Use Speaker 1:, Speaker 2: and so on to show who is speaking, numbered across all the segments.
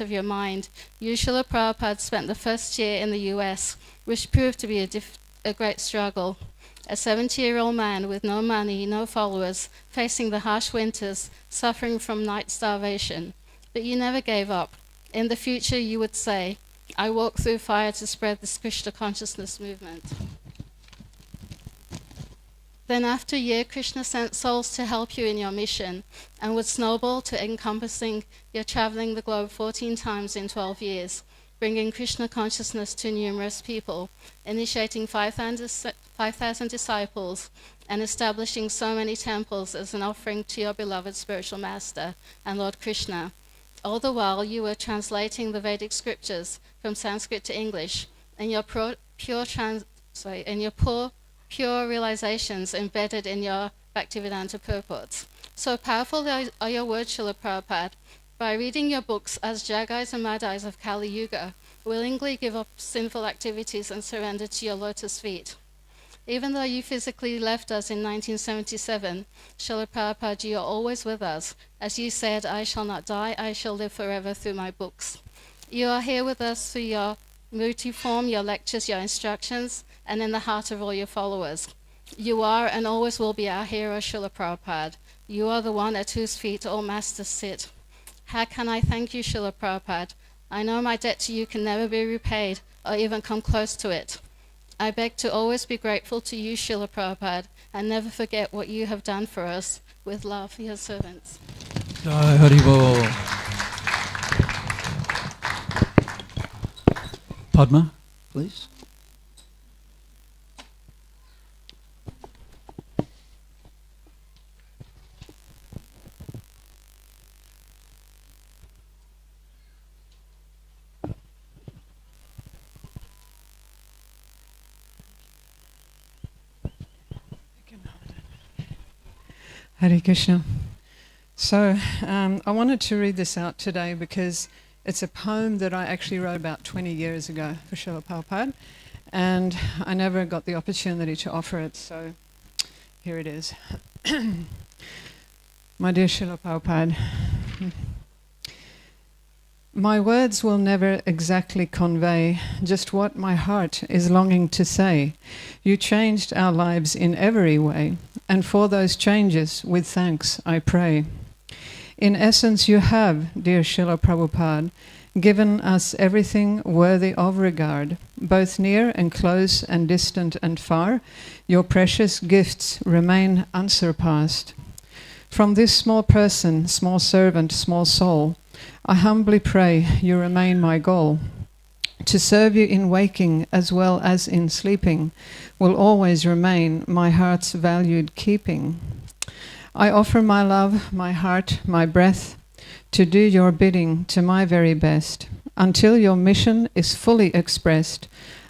Speaker 1: of your mind. You, Srila Prabhupada, spent the first year in the US, which proved to be a great struggle. A 70-year-old man with no money, no followers, facing the harsh winters, suffering from night starvation. But you never gave up. In the future, you would say, I walk through fire to spread this Krishna consciousness movement. Then after a year, Krishna sent souls to help you in your mission and would snowball to encompassing your traveling the globe 14 times in 12 years, bringing Krishna consciousness to numerous people, initiating 5,000 disciples, and establishing so many temples as an offering to your beloved spiritual master and Lord Krishna. All the while you were translating the Vedic scriptures from Sanskrit to English, and your pure realizations embedded in your Bhaktivedanta purports. So powerful are your words, Srila Prabhupada. By reading your books as Jagais and Madhais of Kali Yuga, willingly give up sinful activities and surrender to your lotus feet. Even though you physically left us in 1977, Srila Prabhupada, you are always with us. As you said, I shall not die, I shall live forever through my books. You are here with us through your Murti form, your lectures, your instructions, and in the heart of all your followers. You are and always will be our hero, Srila Prabhupada. You are the one at whose feet all masters sit. How can I thank you, Srila Prabhupada? I know my debt to you can never be repaid or even come close to it. I beg to always be grateful to you, Srila Prabhupada, and never forget what you have done for us. With love, your servants.
Speaker 2: Jai Haribol. Padma, please.
Speaker 3: Hare Krishna. So I wanted to read this out today because it's a poem that I actually wrote about 20 years ago for Srila Prabhupada, and I never got the opportunity to offer it, so here it is. My dear Srila Prabhupada, my words will never exactly convey just what my heart is longing to say. You changed our lives in every way, and for those changes, with thanks, I pray. In essence, you have, dear Srila Prabhupada, given us everything worthy of regard, both near and close and distant and far. Your precious gifts remain unsurpassed. From this small person, small servant, small soul, I humbly pray you remain my goal. To serve you in waking as well as in sleeping will always remain my heart's valued keeping. I offer my love, my heart, my breath, to do your bidding to my very best. Until your mission is fully expressed,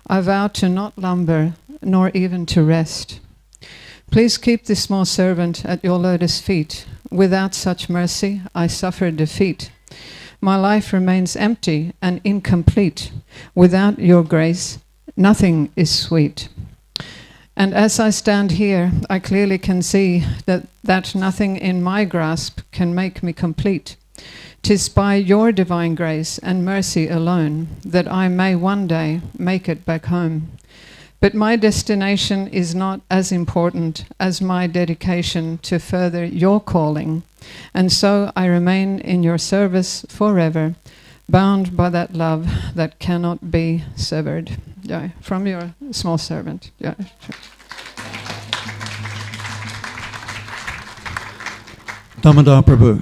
Speaker 3: I vow to not lumber, nor even to rest. Please keep this small servant at your lotus feet. Without such mercy, I suffer defeat. My life remains empty and incomplete. Without your grace, nothing is sweet. And as I stand here, I clearly can see that nothing in my grasp can make me complete. 'Tis by your divine grace and mercy alone that I may one day make it back home. But my destination is not as important as my dedication to further your calling, and so I remain in your service forever, bound by that love that cannot be severed. Yeah, from your small servant. Yeah.
Speaker 2: Damodar Prabhu.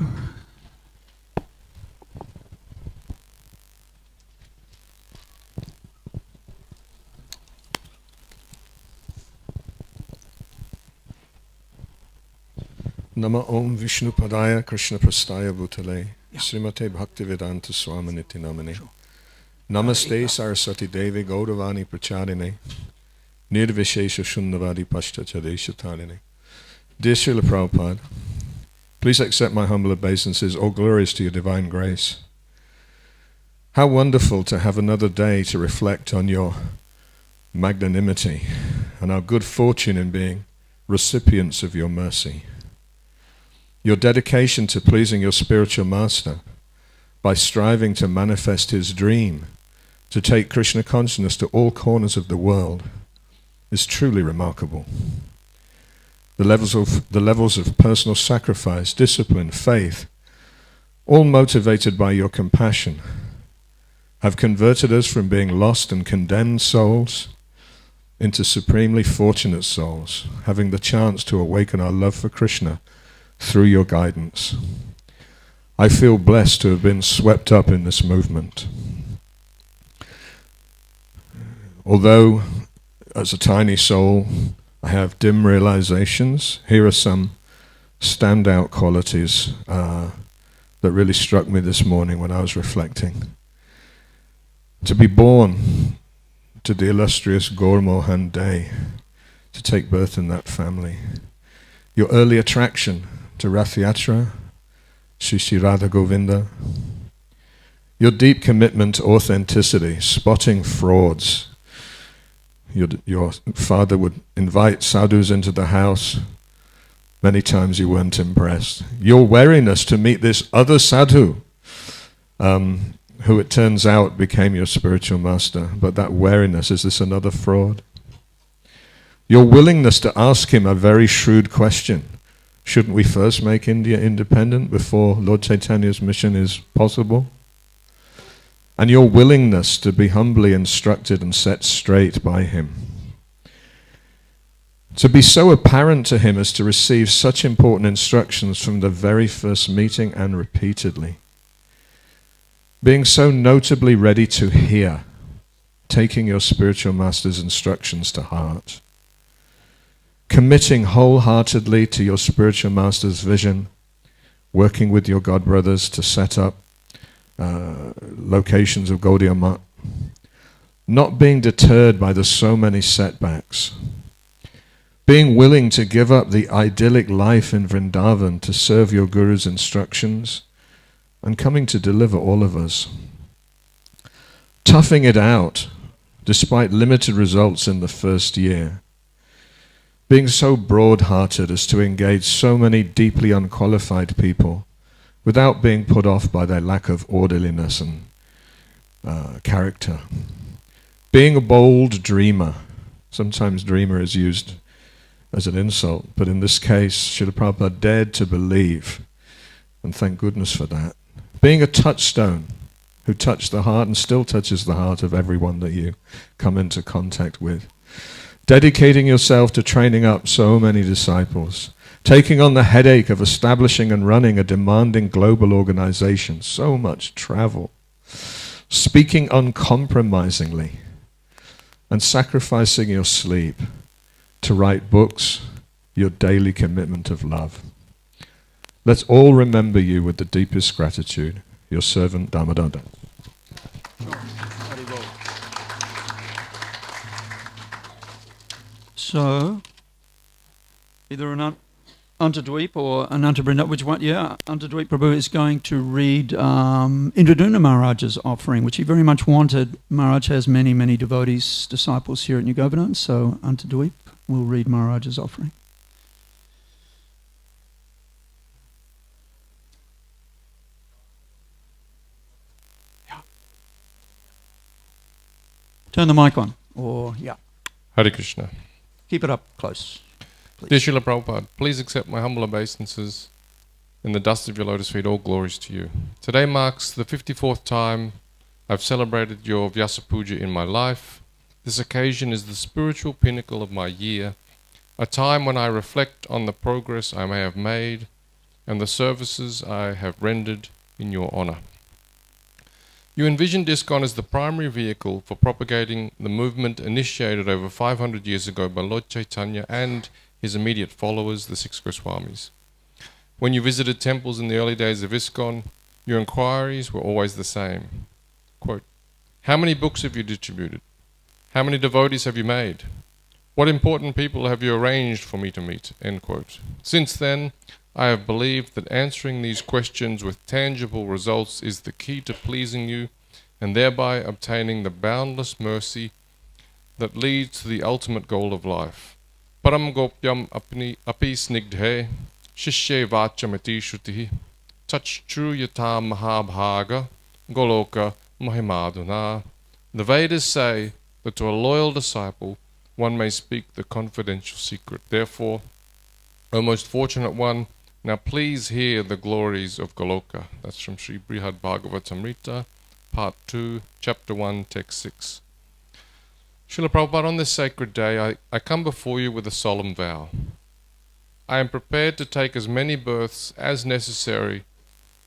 Speaker 4: Nama Om Vishnu Padaya Krishna Prastaya Bhutale Srimate Bhaktivedanta Swaminiti Namane Namaste Saraswati Devi Gaudavani Prachadine Nirvishesha Shunnavadi Pashtachadesha Tarine. Dear Srila Prabhupada, please accept my humble obeisances. All glories to your divine grace. How wonderful to have another day to reflect on your magnanimity and our good fortune in being recipients of your mercy. Your dedication to pleasing your spiritual master by striving to manifest his dream to take Krishna consciousness to all corners of the world is truly remarkable. The levels of personal sacrifice, discipline, faith, all motivated by your compassion, have converted us from being lost and condemned souls into supremely fortunate souls, having the chance to awaken our love for Krishna through your guidance. I feel blessed to have been swept up in this movement. Although, as a tiny soul, I have dim realizations, here are some standout qualities that really struck me this morning when I was reflecting. To be born to the illustrious Gaur Mohan Day, to take birth in that family. Your early attraction to Rath Yatra, Shri Radha Govinda. Your deep commitment to authenticity, spotting frauds. Your father would invite sadhus into the house. Many times you weren't impressed. Your wariness to meet this other sadhu, who it turns out became your spiritual master. But that wariness, is this another fraud? Your willingness to ask him a very shrewd question. Shouldn't we first make India independent before Lord Chaitanya's mission is possible? And your willingness to be humbly instructed and set straight by him. To be so apparent to him as to receive such important instructions from the very first meeting and repeatedly. Being so notably ready to hear, taking your spiritual master's instructions to heart. Committing wholeheartedly to your spiritual master's vision, working with your God brothers to set up locations of Gaudiya Math. Not being deterred by the so many setbacks. Being willing to give up the idyllic life in Vrindavan to serve your Guru's instructions, and coming to deliver all of us. Toughing it out, despite limited results in the first year. Being so broad-hearted as to engage so many deeply unqualified people without being put off by their lack of orderliness and character. Being a bold dreamer. Sometimes dreamer is used as an insult, but in this case, Srila Prabhupada dared to believe, and thank goodness for that. Being a touchstone who touched the heart and still touches the heart of everyone that you come into contact with. Dedicating yourself to training up so many disciples. Taking on the headache of establishing and running a demanding global organization. So much travel. Speaking uncompromisingly. And sacrificing your sleep to write books, your daily commitment of love. Let's all remember you with the deepest gratitude. Your servant, Damodara.
Speaker 2: So, either an Antadweep or an Antabrinda, which one? Yeah, Antadweep Prabhu is going to read Indraduna Maharaj's offering, which he very much wanted. Maharaj has many, many devotees, disciples here at New Govardhana, so Antadweep will read Maharaj's offering. Turn the mic on, or yeah.
Speaker 5: Hare Krishna.
Speaker 2: Keep it up close, please.
Speaker 5: Dear Srila Prabhupada, please accept my humble obeisances in the dust of your lotus feet. All glories to you. Today marks the 54th time I've celebrated your Vyasa Puja in my life. This occasion is the spiritual pinnacle of my year, a time when I reflect on the progress I may have made and the services I have rendered in your honor. You envisioned ISKCON as the primary vehicle for propagating the movement initiated over 500 years ago by Lord Chaitanya and his immediate followers, the 6 Goswamis. When you visited temples in the early days of ISKCON, your inquiries were always the same. Quote, how many books have you distributed? How many devotees have you made? What important people have you arranged for me to meet? End quote. Since then, I have believed that answering these questions with tangible results is the key to pleasing you and thereby obtaining the boundless mercy that leads to the ultimate goal of life. Param gopyam api snigdhe shishye vachamati shruti Tachruyata Mahabhaga Goloka Mahimaduna. The Vedas say that to a loyal disciple one may speak the confidential secret. Therefore, O most fortunate one, now please hear the glories of Goloka. That's from Sri Brihad Bhagavatamrita, Part 2, Chapter 1, Text 6. Srila Prabhupada, on this sacred day, I come before you with a solemn vow. I am prepared to take as many births as necessary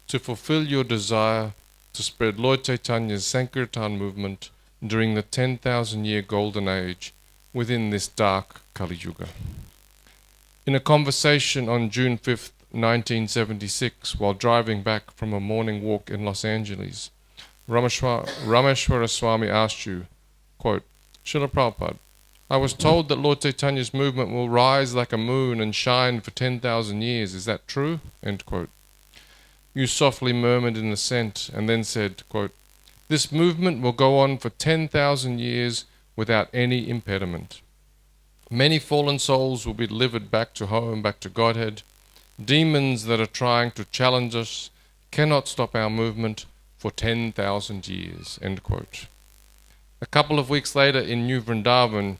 Speaker 5: to fulfill your desire to spread Lord Chaitanya's Sankirtan movement during the 10,000-year golden age within this dark Kali Yuga. In a conversation on June 5th, 1976, while driving back from a morning walk in Los Angeles, Rameshwara Swami asked you, quote, Srila Prabhupada, I was told that Lord Chaitanya's movement will rise like a moon and shine for 10,000 years. Is that true? End quote. You softly murmured in assent and then said, quote, this movement will go on for 10,000 years without any impediment. Many fallen souls will be delivered back to home, back to Godhead. Demons that are trying to challenge us cannot stop our movement for 10,000 years. End quote. A couple of weeks later in New Vrindavan,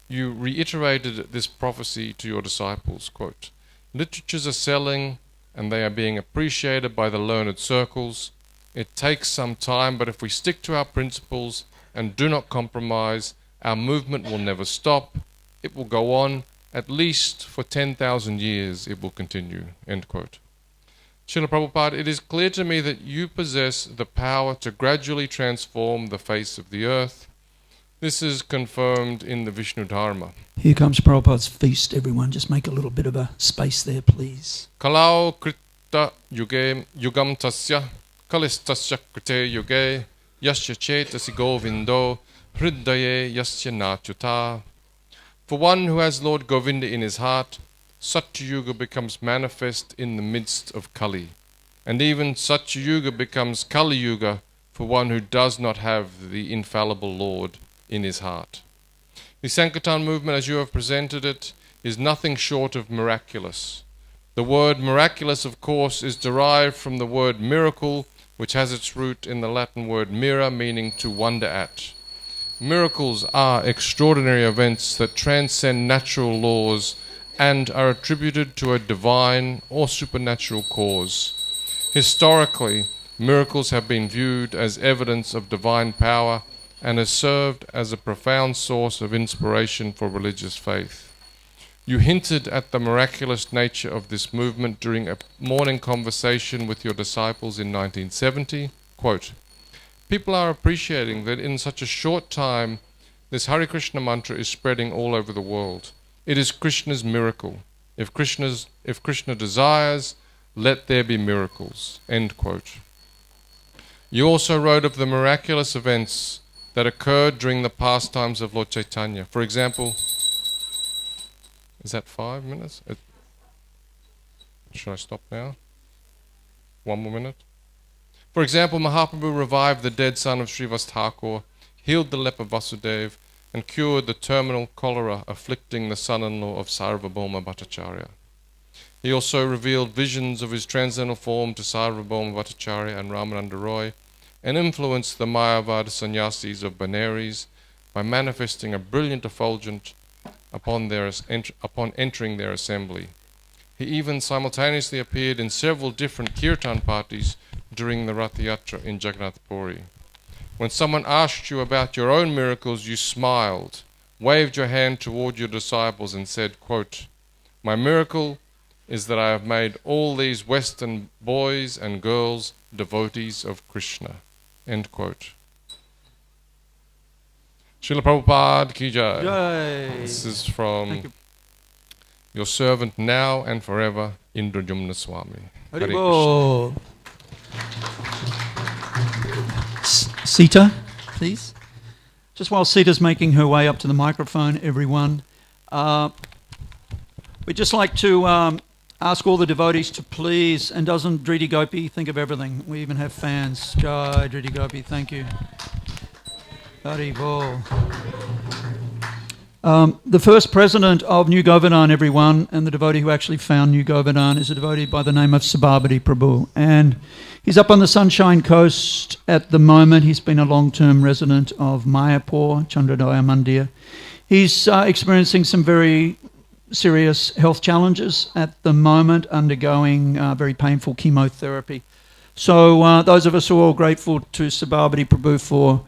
Speaker 5: you reiterated this prophecy to your disciples, quote, literatures are selling and they are being appreciated by the learned circles. It takes some time, but if we stick to our principles and do not compromise, our movement will never stop. It will go on at least for 10,000 years. It will continue. End quote. Srila Prabhupada, it is clear to me that you possess the power to gradually transform the face of the earth. This is confirmed in the Vishnu Dharma.
Speaker 2: Here comes Prabhupada's feast, everyone. Just make a little bit of a space there, please.
Speaker 5: Kalau krita yugam tasya, kalistasya krite yuge, yasya chetasi govindo, hridaye yasya nachuta. For one who has Lord Govinda in his heart, Satya Yuga becomes manifest in the midst of Kali. And even Satya Yuga becomes Kali Yuga for one who does not have the infallible Lord in his heart. The Sankirtan movement, as you have presented it, is nothing short of miraculous. The word miraculous, of course, is derived from the word miracle, which has its root in the Latin word mira, meaning to wonder at. Miracles are extraordinary events that transcend natural laws and are attributed to a divine or supernatural cause. Historically, miracles have been viewed as evidence of divine power and has served as a profound source of inspiration for religious faith. You hinted at the miraculous nature of this movement during a morning conversation with your disciples in 1970. Quote, people are appreciating that in such a short time, this Hare Krishna mantra is spreading all over the world. It is Krishna's miracle. If Krishna desires, let there be miracles. End quote. You also wrote of the miraculous events that occurred during the pastimes of Lord Chaitanya. For example, is that 5 minutes? Should I stop now? 1 more minute? For example, Mahaprabhu revived the dead son of Srivas Thakur, healed the leper Vasudev, and cured the terminal cholera afflicting the son-in-law of Sarvabhauma Bhattacharya. He also revealed visions of his transcendental form to Sarvabhauma Bhattacharya and Ramananda Roy, and influenced the Mayavad sannyasis of Benares by manifesting a brilliant effulgence upon entering their assembly. He even simultaneously appeared in several different kirtan parties during the Rath Yatra in Jagannath Puri. When someone asked you about your own miracles, you smiled, waved your hand toward your disciples and said, quote, my miracle is that I have made all these Western boys and girls devotees of Krishna. End quote. Srila Prabhupada Ki Jai.
Speaker 2: Yay.
Speaker 5: This is from your servant now and forever, Indrajumna Swami. Hare
Speaker 2: Haribol. Sita, please. Just while Sita's making her way up to the microphone, everyone, we'd just like to ask all the devotees to please, and doesn't Driti Gopi think of everything? We even have fans. Jai Driti Gopi, thank you. Haribol. The first president of New Govardhana, everyone, and the devotee who actually found New Govardhana is a devotee by the name of Sabhabati Prabhu. And he's up on the Sunshine Coast at the moment. He's been a long-term resident of Mayapur, Chandrodaya Mandir. He's experiencing some very serious health challenges at the moment, undergoing very painful chemotherapy. So those of us who are all grateful to Sabhabati Prabhu for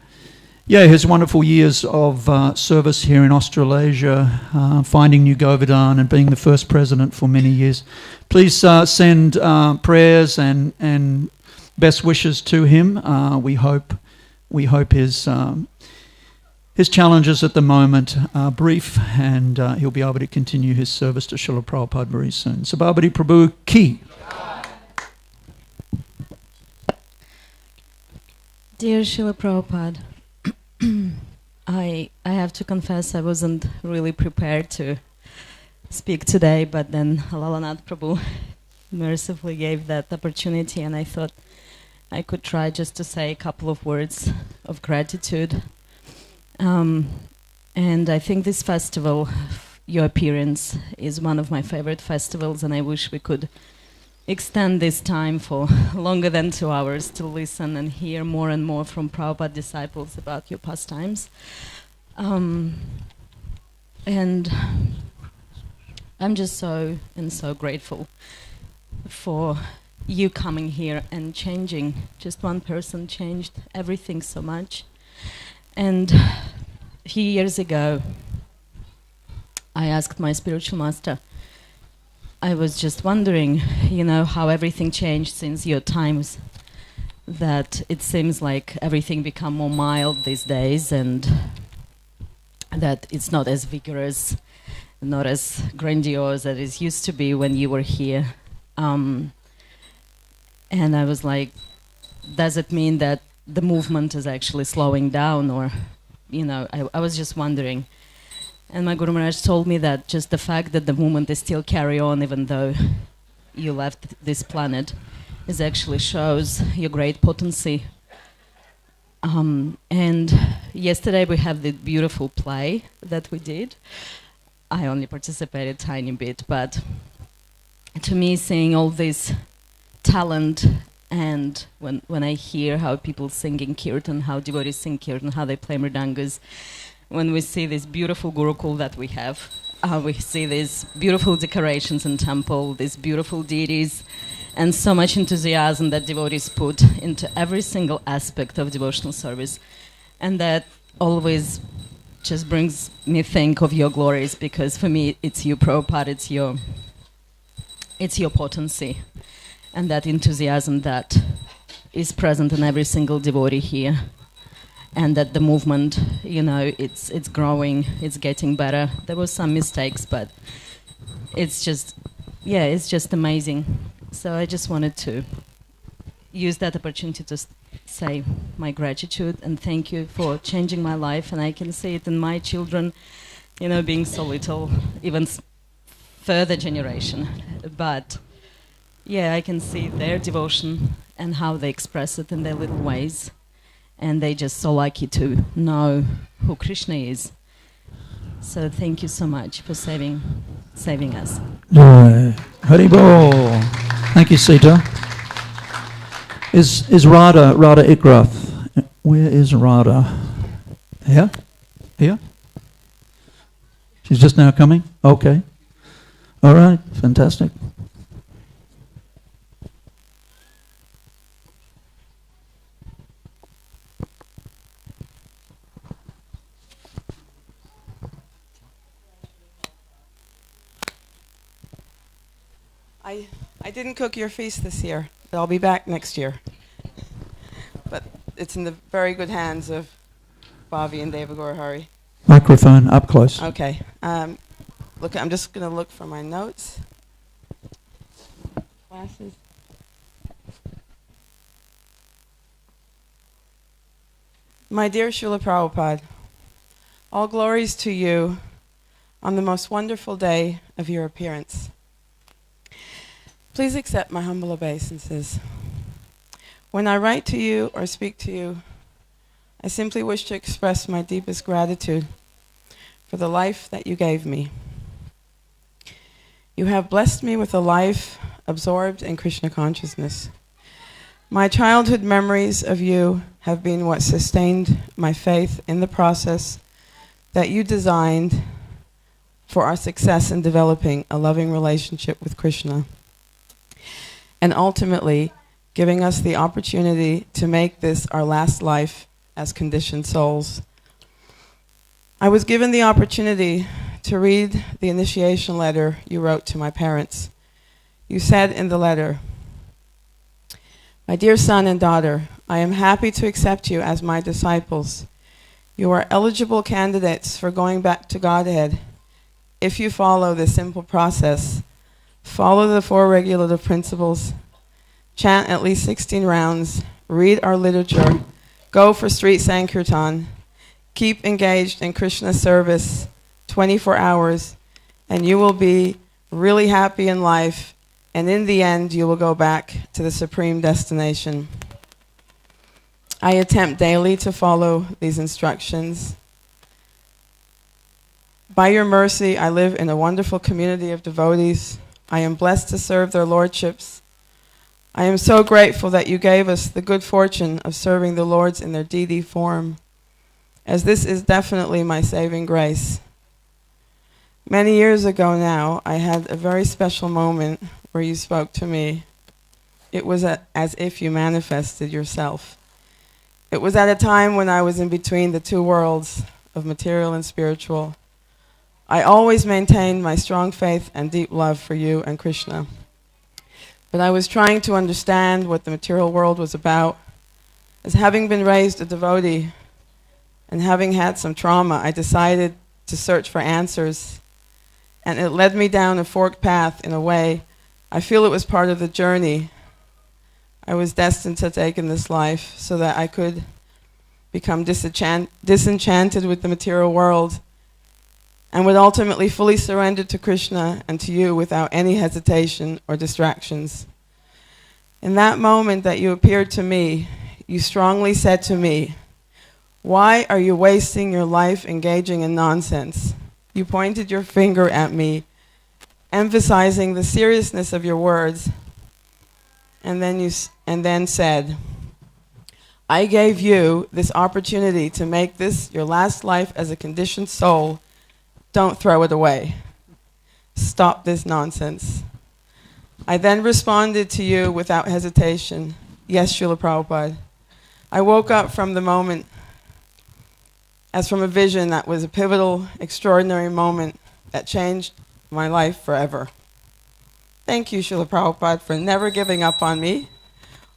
Speaker 2: his wonderful years of service here in Australasia, finding New Govardhana and being the first president for many years. Please send prayers and best wishes to him. We hope his challenges at the moment are brief, and he'll be able to continue his service to Srila Prabhupada very soon. Sabhabati Prabhu Ki.
Speaker 6: Dear Srila Prabhupada, I have to confess I wasn't really prepared to speak today, but then Lalanath Prabhu mercifully gave that opportunity, and I thought I could try just to say a couple of words of gratitude. And I think this festival, your appearance, is one of my favorite festivals, and I wish we could extend this time for longer than 2 hours to listen and hear more and more from Prabhupada disciples about your pastimes. And I'm just so grateful for you coming here and changing. Just one person changed everything so much. And a few years ago, I asked my spiritual master, I was just wondering, how everything changed since your times, that it seems like everything become more mild these days, and that it's not as vigorous, not as grandiose as it used to be when you were here. And I was like, does it mean that the movement is actually slowing down, or, I was just wondering. And my Guru Maharaj told me that just the fact that the movement is still carry on even though you left this planet is actually shows your great potency. And yesterday we have the beautiful play that we did. I only participated a tiny bit, but to me seeing all this talent, and when I hear how people sing in Kirtan, how devotees sing Kirtan, how they play mridangas, when we see this beautiful Gurukul that we have, we see these beautiful decorations in temple, these beautiful deities, and so much enthusiasm that devotees put into every single aspect of devotional service. And that always just brings me think of your glories, because for me it's you, Prabhupada, it's your potency, and that enthusiasm that is present in every single devotee here. And that the movement, it's growing, it's getting better. There were some mistakes, but it's just amazing. So I just wanted to use that opportunity to say my gratitude and thank you for changing my life. And I can see it in my children, being so little, even further generation. But I can see their devotion and how they express it in their little ways. And they're just so lucky to know who Krishna is. So thank you so much for saving us.
Speaker 2: Joy. Hari Bol. Thank you, Sita. Is Radha Ikrath? Where is Radha? Here? She's just now coming? Okay. All right, fantastic.
Speaker 7: I didn't cook your feast this year, but I'll be back next year. But it's in the very good hands of Bhavi and Devagora Hari.
Speaker 2: Microphone up close.
Speaker 7: Okay. Look, I'm just going to look for my notes. Glasses. My dear Srila Prabhupada, all glories to you on the most wonderful day of your appearance. Please accept my humble obeisances. When I write to you or speak to you, I simply wish to express my deepest gratitude for the life that you gave me. You have blessed me with a life absorbed in Krishna consciousness. My childhood memories of you have been what sustained my faith in the process that you designed for our success in developing a loving relationship with Krishna, and ultimately giving us the opportunity to make this our last life as conditioned souls. I was given the opportunity to read the initiation letter you wrote to my parents. You said in the letter, "My dear son and daughter, I am happy to accept you as my disciples. You are eligible candidates for going back to Godhead if you follow this simple process. Follow the 4 regulative principles, chant at least 16 rounds, read our literature, go for street sankirtan, keep engaged in Krishna service 24 hours, and you will be really happy in life, and in the end you will go back to the supreme destination." I attempt daily to follow these instructions. By your mercy, I live in a wonderful community of devotees. I am blessed to serve their lordships. I am so grateful that you gave us the good fortune of serving the lords in their deity form, as this is definitely my saving grace. Many years ago now, I had a very special moment where you spoke to me. It was as if you manifested yourself. It was at a time when I was in between the 2 worlds of material and spiritual. I always maintained my strong faith and deep love for you and Krishna. But I was trying to understand what the material world was about. As having been raised a devotee and having had some trauma, I decided to search for answers. And it led me down a forked path in a way. I feel it was part of the journey I was destined to take in this life so that I could become disenchanted with the material world and would ultimately fully surrender to Krishna and to you without any hesitation or distractions. In that moment that you appeared to me, you strongly said to me, "Why are you wasting your life engaging in nonsense?" You pointed your finger at me, emphasizing the seriousness of your words, and then said, "I gave you this opportunity to make this your last life as a conditioned soul. Don't throw it away. Stop this nonsense." I then responded to you without hesitation, "Yes, Srila Prabhupada." I woke up from the moment as from a vision that was a pivotal, extraordinary moment that changed my life forever. Thank you, Srila Prabhupada, for never giving up on me,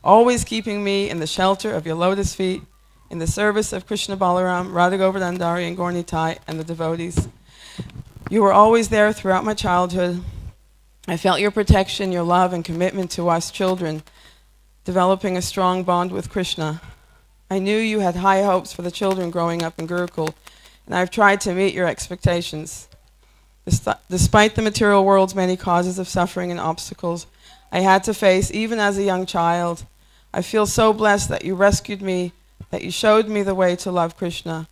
Speaker 7: always keeping me in the shelter of your lotus feet, in the service of Krishna Balaram, Radha Govardhana, and Gaur Nitai, and the devotees. You were always there throughout my childhood. I felt your protection, your love, and commitment to us children, developing a strong bond with Krishna. I knew you had high hopes for the children growing up in Gurukul, and I've tried to meet your expectations. Despite the material world's many causes of suffering and obstacles I had to face even as a young child, I feel so blessed that you rescued me, that you showed me the way to love Krishna.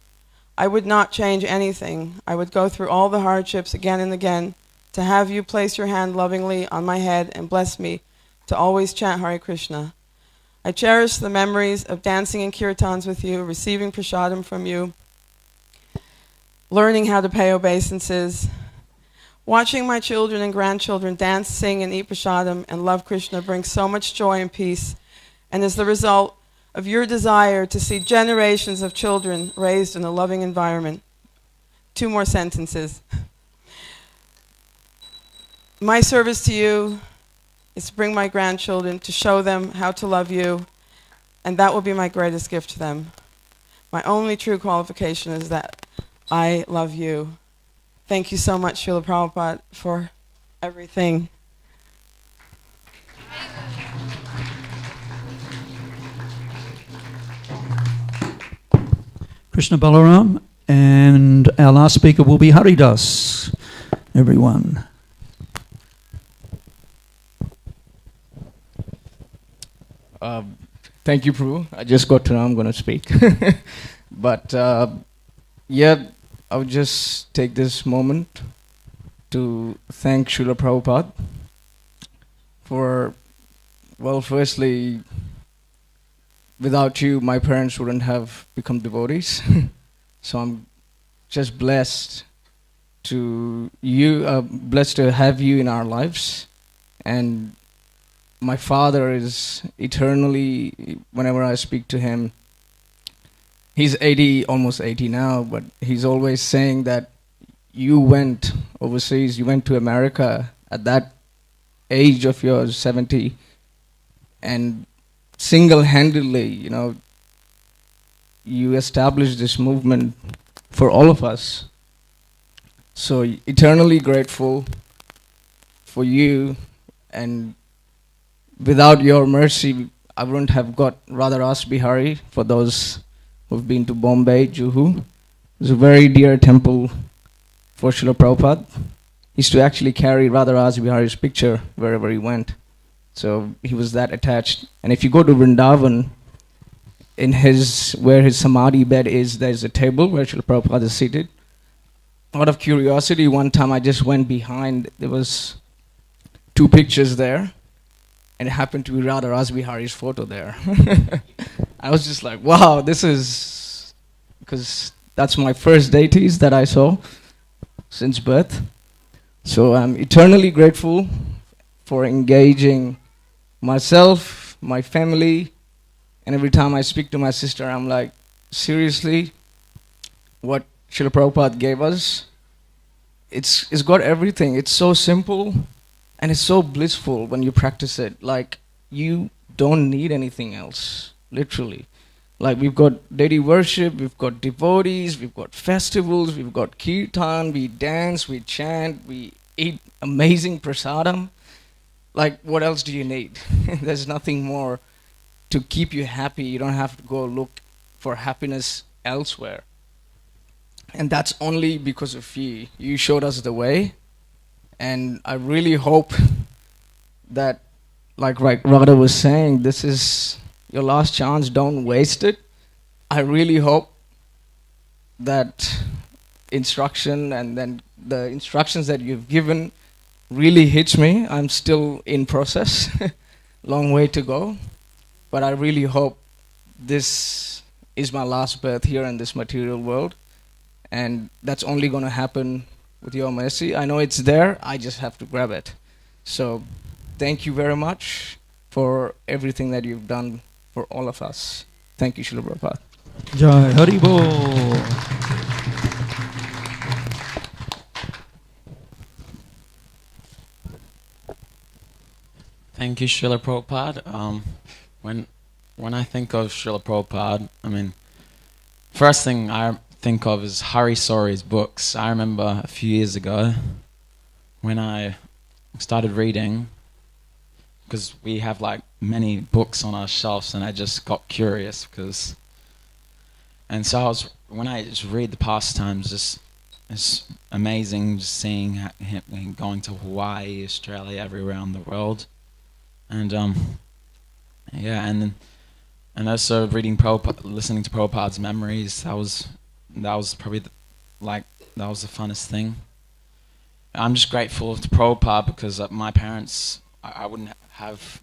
Speaker 7: I would not change anything. I would go through all the hardships again and again to have you place your hand lovingly on my head and bless me to always chant Hare Krishna. I cherish the memories of dancing in kirtans with you, receiving prasadam from you, learning how to pay obeisances, watching my children and grandchildren dance, sing, and eat prasadam and love Krishna brings so much joy and peace, and is the result of your desire to see generations of children raised in a loving environment. 2 more sentences. My service to you is to bring my grandchildren, to show them how to love you, and that will be my greatest gift to them. My only true qualification is that I love you. Thank you so much, Srila Prabhupada, for everything.
Speaker 2: Krishna Balaram, and our last speaker will be Haridas. Everyone.
Speaker 8: Thank you, Prabhu. I just got to know I'm going to speak. But I would just take this moment to thank Srila Prabhupada for, well, firstly, without you, my parents wouldn't have become devotees. So I'm just blessed to have you in our lives. And my father is eternally, whenever I speak to him, he's 80, almost 80 now, but he's always saying that you went overseas, you went to America at that age of yours, 70, and single-handedly, you established this movement for all of us. So eternally grateful for you, and without your mercy, I wouldn't have got Radha Ras Bihari. For those who've been to Bombay, Juhu, it's a very dear temple for Srila Prabhupada. He used to actually carry Radha Ras Bihari's picture wherever he went. So he was that attached. And if you go to Vrindavan, where his samadhi bed is, there's a table where Srila Prabhupada is seated. Out of curiosity, one time I just went behind, there was 2 pictures there, and it happened to be Radha Ras Bihari's photo there. I was just like, wow, this is, because that's my first deities that I saw since birth. So I'm eternally grateful for engaging myself, my family, and every time I speak to my sister, I'm like, seriously, what Srila Prabhupada gave us, it's got everything. It's so simple, and it's so blissful when you practice it. Like, you don't need anything else, literally. Like, we've got deity worship, we've got devotees, we've got festivals, we've got kirtan, we dance, we chant, we eat amazing prasadam. Like, what else do you need? There's nothing more to keep you happy. You don't have to go look for happiness elsewhere. And that's only because of you. You showed us the way. And I really hope that, like Radha was saying, this is your last chance. Don't waste it. I really hope that instruction and then the instructions that you've given really hits me. I'm still in process. Long way to go. But I really hope this is my last birth here in this material world. And that's only going to happen with your mercy. I know it's there, I just have to grab it. So thank you very much for everything that you've done for all of us. Thank you, Srila Prabhupada.
Speaker 2: Jai Hari Bol.
Speaker 9: Thank you, Srila Prabhupada. When I think of Srila Prabhupada, I mean, first thing I think of is Hari Sori's books. I remember a few years ago when I started reading, because we have like many books on our shelves, and I just got curious and so when I just read the pastimes, it's amazing just seeing him going to Hawaii, Australia, everywhere around the world, and yeah, and also reading listening to Prabhupada's memories. That was probably that was the funnest thing. I'm just grateful to Prabhupada because my parents, I wouldn't have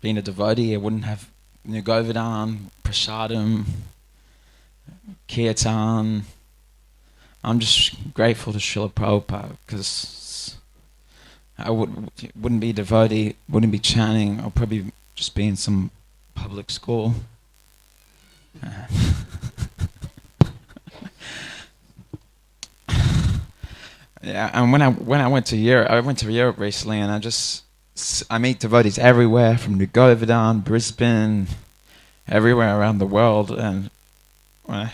Speaker 9: been a devotee. I wouldn't have Govardhana, Prasadam, Kirtan. I'm just grateful to Srila Prabhupada because I wouldn't be a devotee, wouldn't be chanting. I'll probably just be in some public school. Yeah, and when I went to Europe recently, and I meet devotees everywhere, from New Govardhana, Brisbane, everywhere around the world, and when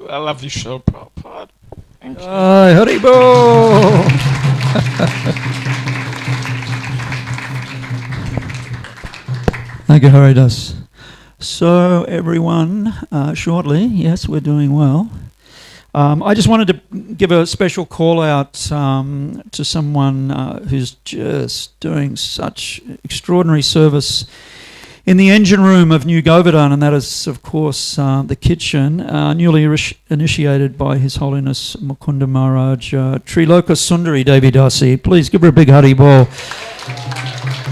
Speaker 9: I love you, Srila Prabhupada. Thank you.
Speaker 2: Haribo! Thank you, Haridas. So, everyone, shortly, yes, we're doing well. I just wanted to give a special call out to someone who's just doing such extraordinary service in the engine room of New Govardhana, and that is, of course, the kitchen, newly initiated by His Holiness Mukunda Maharaj, Sriloka Sundari Devi Dasi. Please give her a big Hari Bol.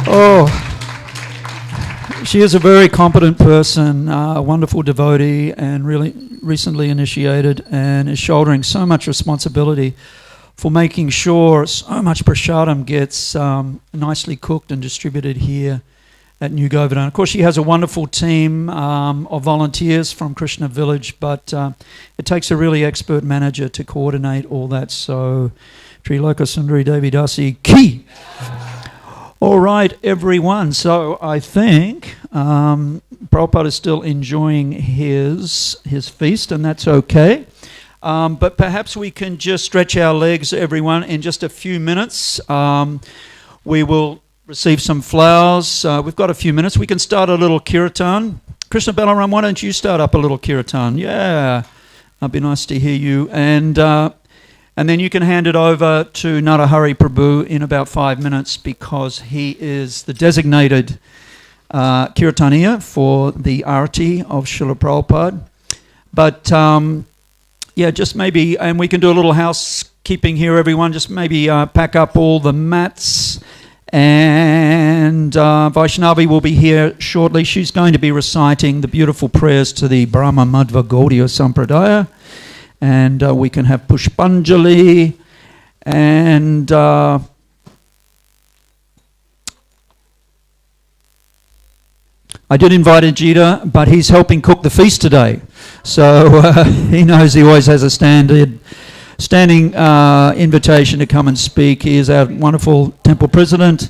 Speaker 2: Oh, she is a very competent person, a wonderful devotee, and really recently initiated, and is shouldering so much responsibility for making sure so much prasadam gets nicely cooked and distributed here at New Govardhana. Of course, she has a wonderful team of volunteers from Krishna Village, but it takes a really expert manager to coordinate all that. So, Sriloka Sundari Devi Dasi Ki. All right, everyone. So I think Prabhupada is still enjoying his feast, and that's okay. But perhaps we can just stretch our legs, everyone, in just a few minutes. We will receive some flowers. We've got a few minutes. We can start a little kirtan. Krishna Balaram, why don't you start up a little kirtan? Yeah, it'd be nice to hear you. And then you can hand it over to Narahari Prabhu in about 5 minutes, because he is the designated kirtaniya for the arati of Srila Prabhupada. But yeah, just maybe, and we can do a little housekeeping here, everyone. Just maybe pack up all the mats. And Vaishnavi will be here shortly. She's going to be reciting the beautiful prayers to the Brahma Madhva Gaudiya Sampradaya. And we can have Pushpanjali. And I did invite Ajita, but he's helping cook the feast today. So he knows he always has a standing invitation to come and speak. He is our wonderful temple president,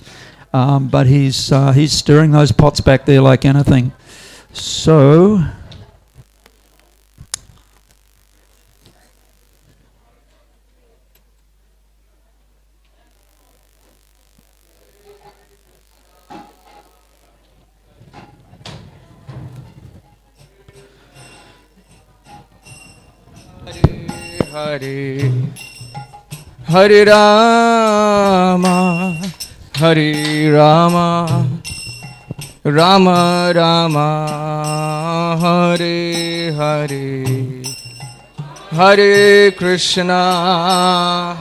Speaker 2: but he's stirring those pots back there like anything. So
Speaker 8: Hare Hare Rama Hare Rama Rama Rama Hare Hare Hare Krishna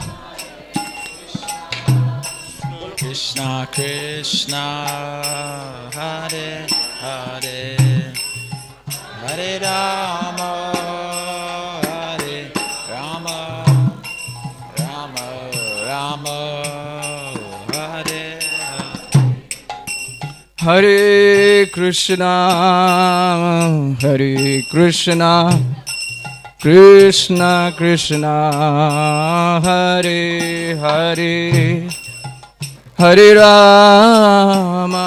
Speaker 9: Krishna Krishna Hare Hare Hare Rama
Speaker 8: Hare Krishna, Hare Krishna, Krishna Krishna, Hare Hare, Hare Rama,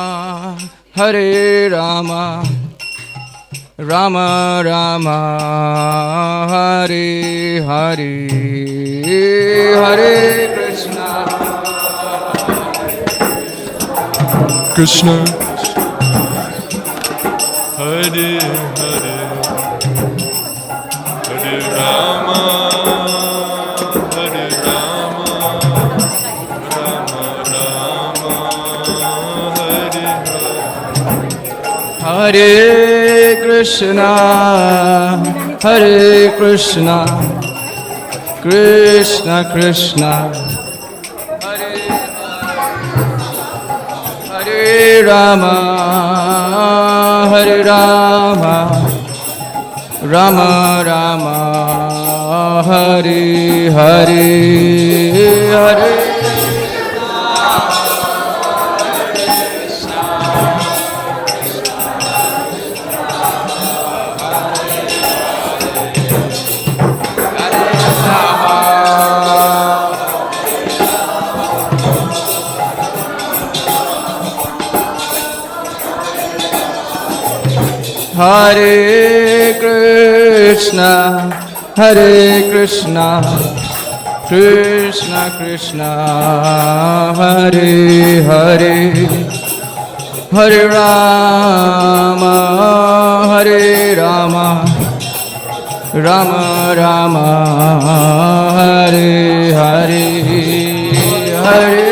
Speaker 8: Hare Rama, Rama Rama, Hare Hare, Hare Krishna,
Speaker 5: Krishna Hare Hare Hare Rama Hare Rama Rama Rama Hare Hare
Speaker 8: Hare Krishna, Hare Krishna, Krishna Krishna, Hare Rama, Hare Rama, Rama Rama, Hare Hare, Hare Hare Krishna, Hare Krishna, Krishna Krishna, Hare Hare, Hare Rama, Hare Rama, Rama Rama Hare Hare Hare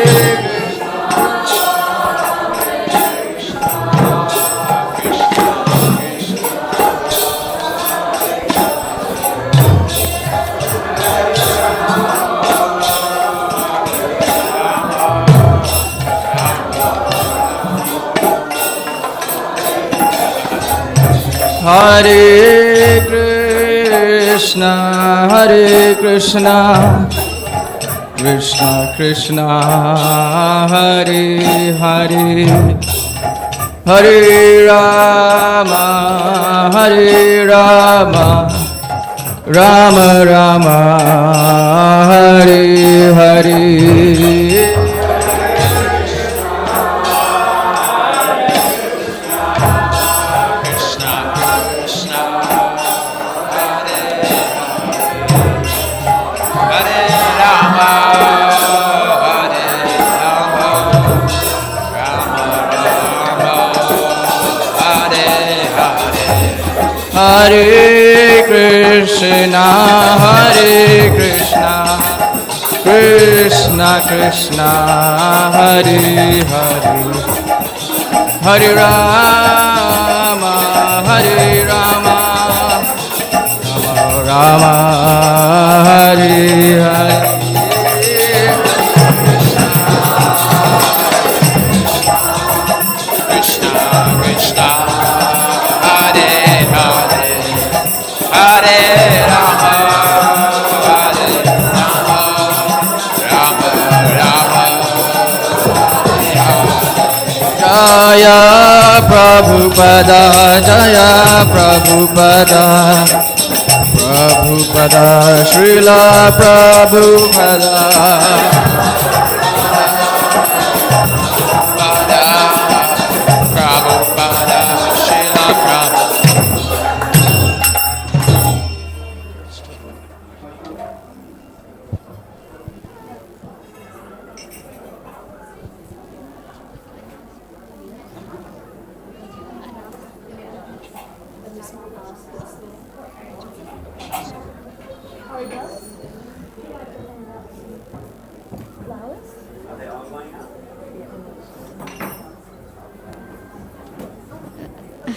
Speaker 8: Hare Krishna, Hare Krishna, Krishna Krishna, Hare Hare, Hare Rama, Hare Rama, Rama Rama, Hare Hare. Hare Krishna, Hare Krishna, Krishna Krishna, Hare Hare, Hare Rama, Hare Rama, Rama Rama, Hare Hare. Krishna Krishna, Hare Hare, Hare Rama, Hare Rama, Rama Rama, Jaya Prabhupada, Jaya Prabhupada, Prabhupada, Srila Prabhupada.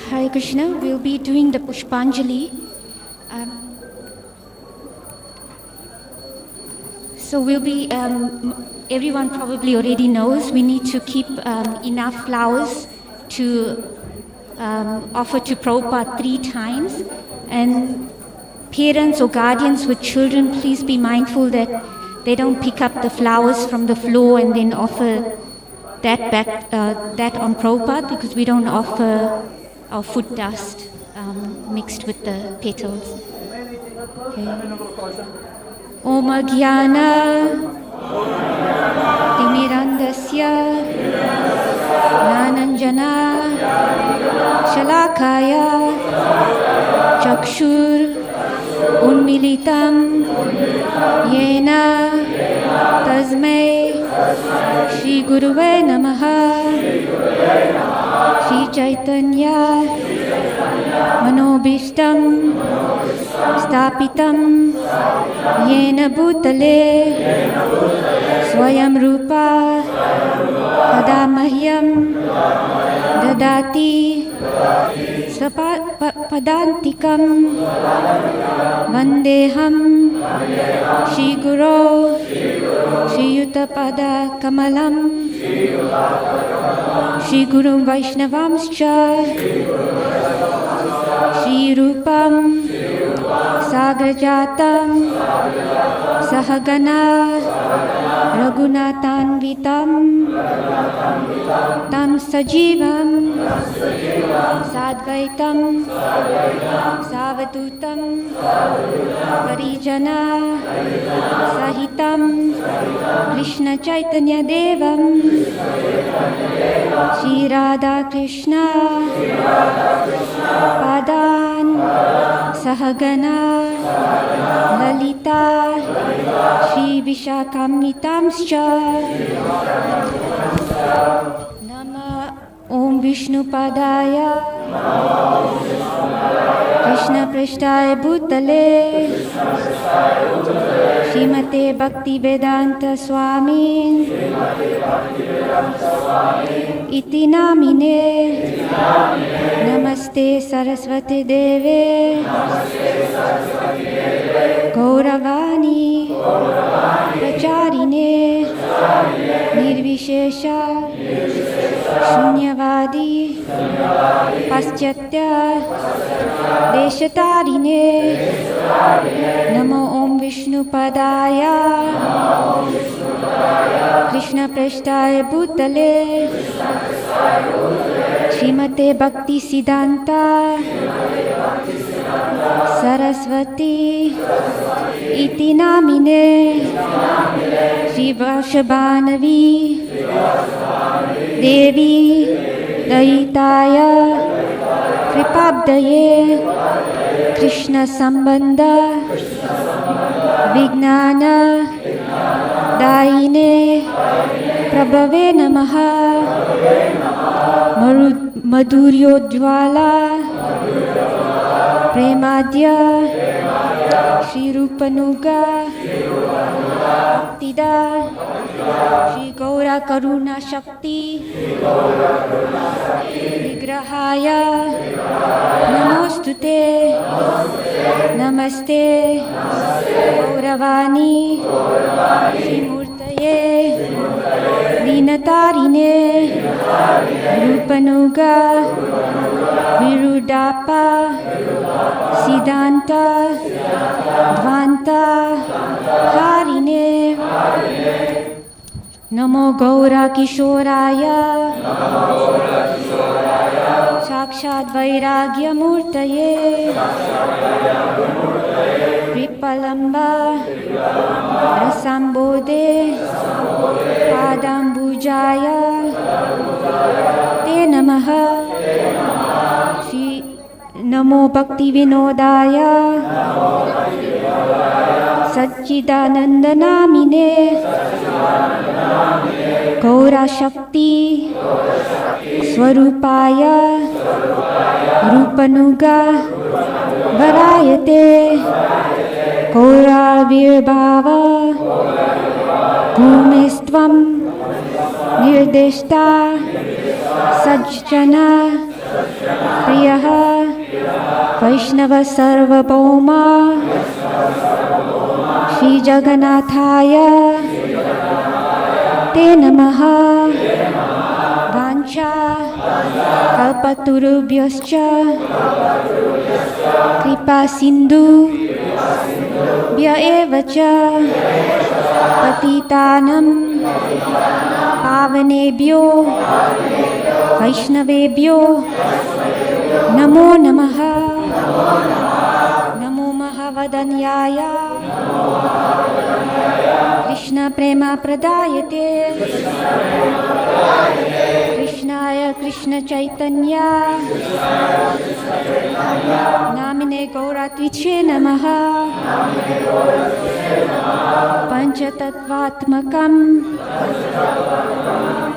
Speaker 10: Hare Krishna, we'll be doing the Pushpanjali. So we'll be, everyone probably already knows, we need to keep enough flowers to offer to Prabhupada 3 times. And parents or guardians with children, please be mindful that they don't pick up the flowers from the floor and then offer that back, that on Prabhupada, because we don't offer our foot dust mixed with the petals. Okay. Om Jnana Timirandasya Nananjana Shalakaya Chakshur Unmilitam Yena Tasmai Shri Guruve Namaha Shri Chaitanya Manobishtam Stapitam Yena Bhutale Swayam Rupa Padamahyam Dadati Padantikam Vandeham Shri Guru Shri Yutapada Kamalam Shri Guru Vaishnavamscha Shri Rupam Sagrajatam Sahagana Raghunathanvitam Tam Sajivam Sadvaitam Savadutam Parijana Sahitam Krishna Chaitanya Devam Shri Radha Krishna Padan Sahagana Lalita Shri Vishakamitamscha Nama Om Vishnu Padaya Krishna पृष्ठाय भूतले श्रीमते भक्ति वेदांत स्वामी इति नामिने नमस्ते सरस्वती देवे गौरवाणी प्रचारिणे निर्विशेष शून्यवादी पाश्चात्य देशतारिणे नमो ओम विष्णुपदाय कृष्ण पृष्ठाय भूतले श्रीमते भक्ति सिद्धांता सरस्वती इति नामिने श्रीवृषभानवी देवी दयिताय कृपाब्दये कृष्ण संबंध विज्ञान दायिने प्रभवे नमः मधुर्योज्ज्वला प्रेमाद्य श्री रूपनुगा भक्तिदा श्री गौरा करुणा शक्ति विग्रहाय नमोस्तुते नमस्ते गौरवाणी श्री मूर्तये दीनतारिणे रूपनुगा विरुडापा सिद्धांत ध्वांता हारिणे नमो गौरा किशोराय साक्षात् वैराग्य मूर्तये विपलम्बा रसाम्बोधे पादाम्बुजाय ते नमः श्री नमो भक्ति विनोदाय सच्चिदानंद नामिने गौरा शक्ति स्वरूपाय रूपनुगा वरायते गौराविर्भाव भूमिस्त्वं निर्दिष्टा सज्जना प्रियः वैष्णव सर्वभौमा श्री जगन्नाथाय ते नमः वाञ्छा कल्पतरुभ्यश्च कृपा सिन्धु एव च पतितानं पावनेभ्यो वैष्णवेभ्यो नमो नमः नमो महावदन्याय कृष्ण प्रेम प्रदायते कृष्णाय कृष्ण चैतन्य नामिने गौरात्विचे नमः पंचतत्वात्मकं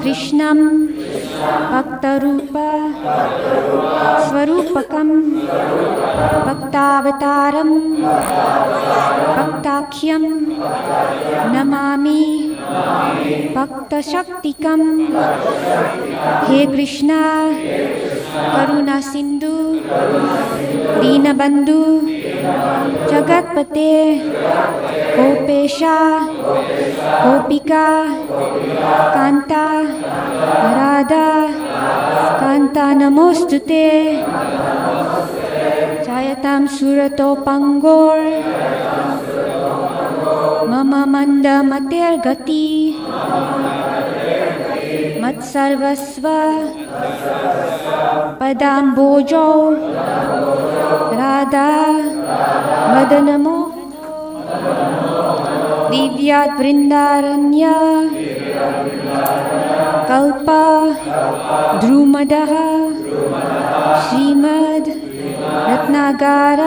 Speaker 10: कृष्णं भक्तरूप स्वरूपकं भक्तावतारं भक्ताख्यं नमामि भक्तशक्तिकं हे कृष्णा करुणा सिंधु दीनबंधु जगतपते गोपेशा गोपिका कांता राधा कांता नमोस्तुते जायतां सुरतो पंगोर मम मंद मतेर्गति मत्सर्वस्व पदाम्बोजो राधा मदनमो दिव्यात् वृन्दारण्य कल्प ध्रुमदः श्रीमद् रत्नागार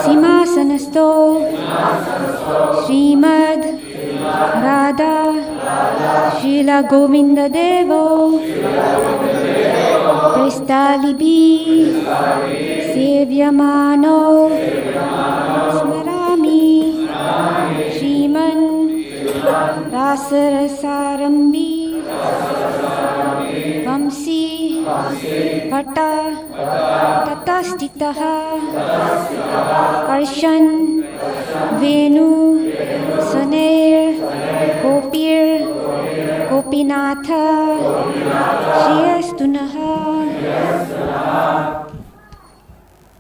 Speaker 10: सिंहासनस्थो श्रीमद् राधा श्रीला गोविंद देवो प्रस्तालिबी सेव्यमानो स्मरामि श्रीमन् रासरसारम्भी वंशी भट्ट ततस्थितः कर्षन् वेणु सनैर् गोपीर् गोपीनाथ श्रेयस्तु नः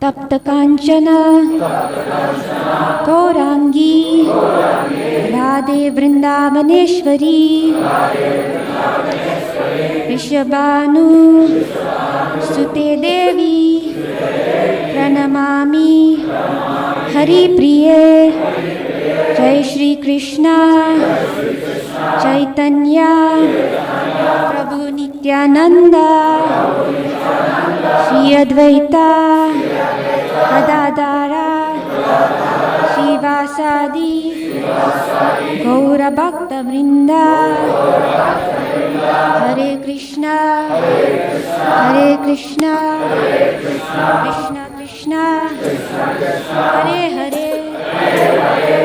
Speaker 10: तप्त कांचन गौरांगी राधे वृंदावनेश्वरी ऋषभानु सुते देवी प्रणमामि हरिप्रिये जय श्री कृष्ण चैतन्य प्रभु नित्यानंद श्री अद्वैता गदाधरा श्रीवासादि गौरभक्तवृंद हरे कृष्णा कृष्ण कृष्ण हरे हरे हरे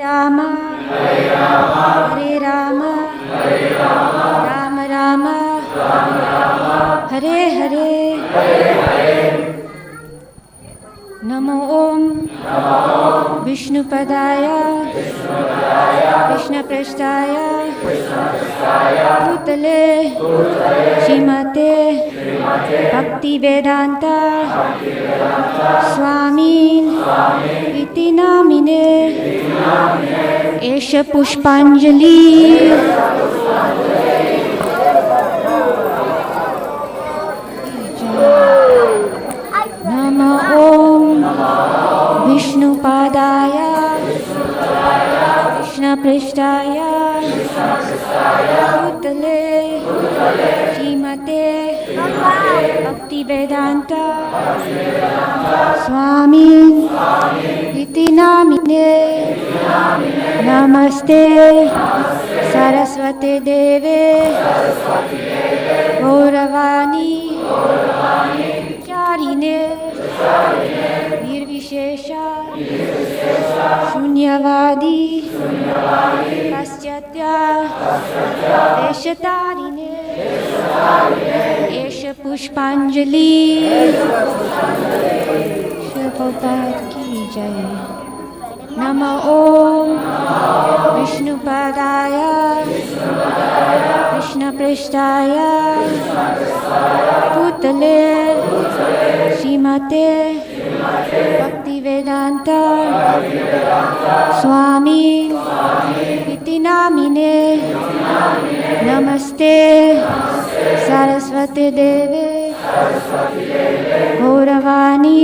Speaker 10: राम राम राम हरे हरे नमो ओम विष्णुपदाय कृष्णपृष्ठाय भूतले श्रीमते भक्तिवेदांता स्वामी इति नामिने एष पुष्पांजलि नमो ओम विष्णुपादाय कृष्णपृष्ठाय भूतले श्रीमते भक्तिवेदांता स्वामी इति नामिने नमस्ते सरस्वती देवे गौरवाणी चारिणे निर्विशेषा शून्यवादी पाश्चात्य देशतारिणे एष पुष्पांजलि प्रभुपाद की जय नमो ओम विष्णुपादाय कृष्णपृष्ठाय भूतले श्रीमते भक्तिवेदांता स्वामी इति नामिने नमस्ते सरस्वती देवे गौरवाणी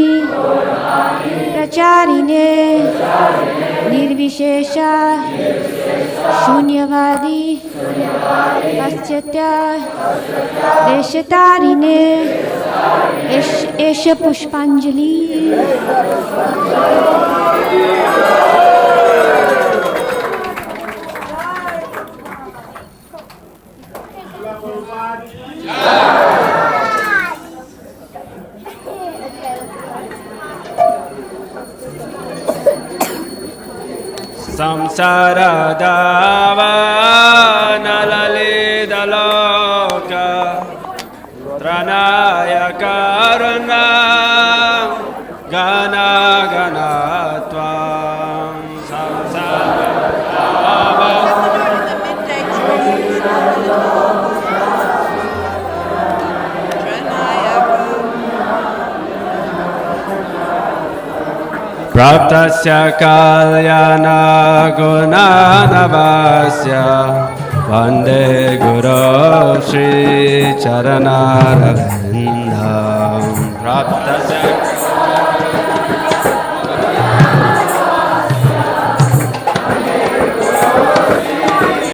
Speaker 10: प्रचारिणे निर्विशेषा शून्यवादी पाश्चात्य देशतारिणे एष पुष्पांजलि
Speaker 11: संसारदावानललितलोका त्रनाय करुणा गणगणत्वां संसारदावा प्राप्तस्य कल्याण गुणानवास्य वन्दे गुरो श्रीचरणारविन्दं प्राप्तस्य